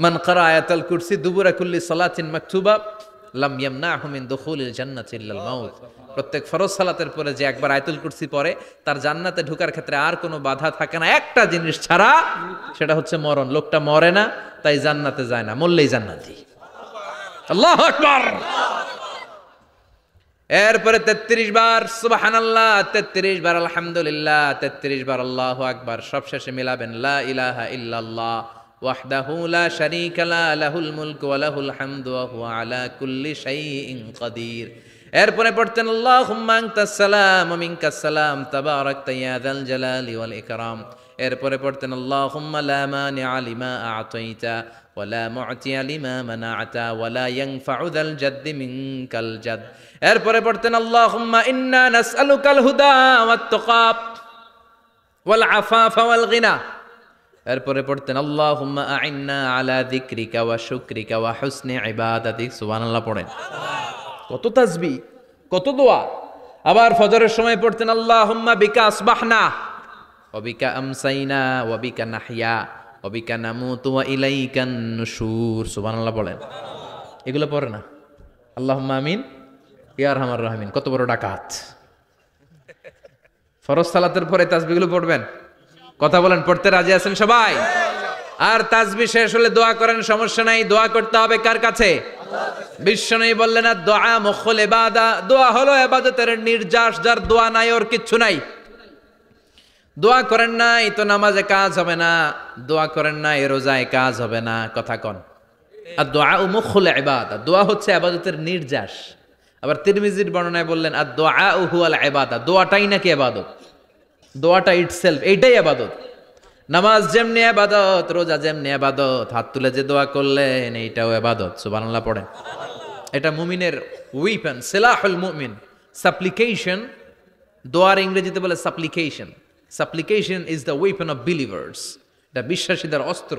মান ক্বারা আয়াতুল কুরসি দুবুরা কুল্লি সালাতিন মাকতুবা লাম ইয়ামনাহু মিন দুখুলিল জান্নাতি ইল্লাল মাউত। প্রত্যেক ফরজ সালাতের পরে যে একবার আয়াতুল কুরসি পড়ে তার জান্নাতে ঢোকার ক্ষেত্রে আর কোনো বাধা থাকে না, একটা জিনিস ছাড়া, সেটা হচ্ছে মরণ। লোকটা মরে না তাই জান্নাতে যায় না, মরলেই জান্নাতি। আল্লাহু আকবার। এরপরে 33 বার সুবহানাল্লাহ, 33 বার আলহামদুলিল্লাহ, 33 বার আল্লাহু আকবার। সবশেষে মিলাবেন লা ইলাহা ইল্লাল্লাহ ওয়াহদাহু লা শারীকা লা লাহুল মুলকু ওয়া লাহুল হামদু ওয়া হুয়া আলা কুল্লি শাইইন কাদির। এরপরে পড়তেন আল্লাহুম্মা আনতাস সালাম ওয়া মিনকাস সালাম তাবারাকতা ইয়া যাল জালালি ওয়াল ইকরাম। এরপরে পড়তেন আল্লাহুম্মা লা মানিআ লিমা আ'তাইতা ওয়া লা মু'তিয়া লিমা মানা'তা ওয়া লা ইয়ানফা'ু যাল জাদ্দি মিনকাল জাদ। এরপরে পড়তেন আল্লাহুম্মা ইন্না নাসআলুকাল হুদা ওয়াত তুকা ওয়াল আফাফা ওয়াল গিনা। এরপরে পড়তেন আল্লাহুম্মা আ'ইন্না আলা যিকরিকা ওয়া শুকরিকা ওয়া হুসনি ইবাদাতিক। সুবহানাল্লাহ পড়েন। কত তাসবিহ, কত দোয়া। আবার ফজরের সময় পড়তেন আল্লাহুম্মা বিকা আসবাহনা ওয়া বিকা আমসাইনা ওয়া বিকা নাহইয়া ওয়া বিকা নামুতু ওয়া ইলাইকান নুশুর। সুবহানাল্লাহ বলেন। এগুলো পড়ে না? আল্লাহুম্মা আমিন ইয়া আরহামার রাহিমিন। কত বড় ডাকাত। ফরজ সালাতের পরে তাসবিহগুলো পড়বেন। কথা বলেন, পড়তে রাজি আছেন সবাই? আর তাসবিহ শেষ হলে দোয়া করেন, সমস্যা নাই। দোয়া করতে হবে কার কাছে? বিশ্বনবী বললেন আর দোয়া মুখুল ইবাদা, দোয়া হলো ইবাদতের নির্যাস। যার দোয়া নাই ওর কিচ্ছু নাই। দোয়া করেন নাই তো নামাজে কাজ হবে না, দোয়া করেন নাই রোজায় কাজ হবে না। কথা কন। আর দোয়া মুখুল ইবাদা, দোয়া হচ্ছে ইবাদতের নির্যাস। আবার তিরমিজির বর্ণনায় বললেন আর দোয়া হুয়াল ইবাদা, দোয়াটাই নাকি ইবাদত। দোয়াটা ইটসেলফ, এইটাই ইবাদত। নামাজ যেমনি ইবাদত, রোজা যেমনি ইবাদত, হাত তুলে যে দোয়া করলেন এইটাও ইবাদত। সুবহানাল্লাহ পড়েন। এটা মুমিনের ওয়েপন, সিলাহুল মুমিন। সাপ্লিকেশন, দোয়ার ইংরেজিতে বলে সাপ্লিকেশন। সাপ্লিকেশন is the weapon of believers. এটা বিশ্বাসীদের অস্ত্র।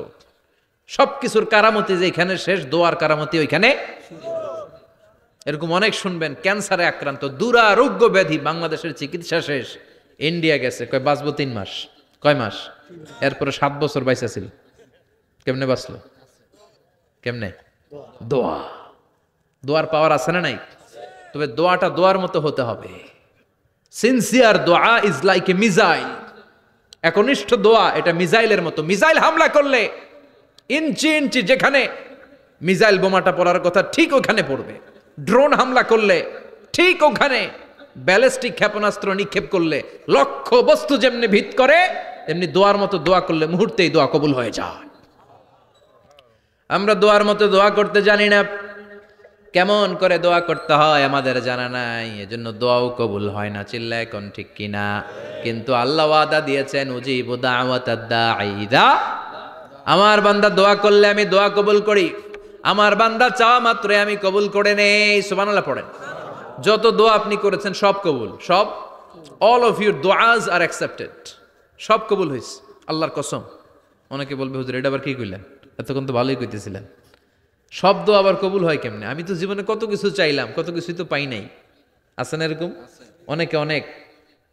সবকিছুর কারামতি যেখানে শেষ, দোয়ার কারামতি ওইখানে। এরকম অনেক শুনবেন ক্যান্সারে আক্রান্ত, দুরারোগ্য ব্যাধি, বাংলাদেশের চিকিৎসা শেষ, ইন্ডিয়া গেছে, কয় বাঁচবো 3 মাস। কয় মাস? এরপরে 7 বছর বাইসা ছিল। কেমনে বাঁচলো? কেমনে? দোয়া। দোয়ার পাওয়ার আছে না নাই? তবে দোয়াটা দোয়ার মতো হতে হবে। সিনসিয়ার দোয়া ইজ লাইক এ মিসাইল। একনিষ্ঠ দোয়া এটা মিসাইলের মতো। মিসাইল হামলা করলে ইঞ্চি ইঞ্চি যেখানে মিসাইল বোমাটা পড়ার কথা ঠিক ওখানে পড়বে। ড্রোন হামলা করলে ঠিক ওখানে, ব্যালিস্টিক ক্ষেপণাস্ত্র নিক্ষেপ করলে লক্ষ্য বস্তু যেমনি ভিত করে, তেমনি দোয়ার মতো দোয়া করলে মুহূর্তেই দোয়া কবুল হয়ে যায়। আমরা দোয়ার মতো দোয়া করতে জানি না। কেমন করে দোয়া করতে হয় আমাদের জানা নাই, এজন্য দোয়াও কবুল হয় না। চিল্লায় কোন ঠিক কিনা? কিন্তু আল্লাহ ওয়াদা দিয়েছেন উজিবু দাওয়াতাদ দাঈ ইযা, আমার বান্দা দোয়া করলে আমি দোয়া কবুল করি। আমার বান্দা চাওয়া মাত্রই আমি কবুল করে নেই। সুবহানাল্লাহ পড়েন। যত দোয়া আপনি করেছেন সব কবুল, সব, অল অফ ইউর দোয়াজ আর অ্যাকসেপ্টেড, সব কবুল হয়েছে আল্লাহর কসম। অনেকে বলবে হুজুর এটা আবার কি কইলেন, এতক্ষণ তো ভালোই কইতেছিলেন, সব দোয়া আবার কবুল হয় কেমনে? আমি তো জীবনে কত কিছু চাইলাম, কত কিছুই তো পাই নাই। আছে না এরকম? অনেকে অনেক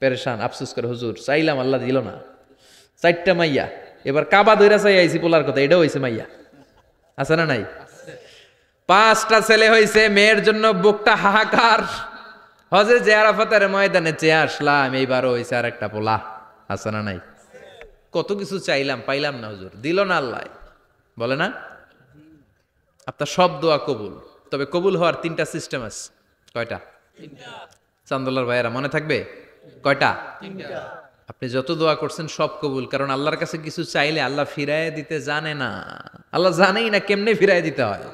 পেরেশান, আফসোস করে হুজুর চাইলাম আল্লাহ দিল না। 4টা মাইয়া, এবার কাবা ধইরা চাই আইছি পোলার কথা, এটাও হয়েছে মাইয়া। আছে না নাই? 5টা ছেলে হয়েছে, মেয়ের জন্য বুকটা হাহাকার। হজে যে আরাফাতের ময়দানে চেয়ে আসলাম, এইবারও হয়েছে আর একটা পোলা। আছে না নাই? কত কিছু চাইলাম, পাইলাম না হুজুর, দিল না আল্লাহ। বলে না আপনার সব দোয়া কবুল, তবে কবুল হওয়ার 3টা সিস্টেম আছে। কয়টা? চান্দোলার ভাইয়েরা মনে থাকবে? কয়টা? আপনি যত দোয়া করছেন সব কবুল, কারণ আল্লাহর কাছে কিছু চাইলে আল্লাহ ফিরায় দিতে জানে না। আল্লাহ জানেই না কেমনে ফিরায় দিতে হয়।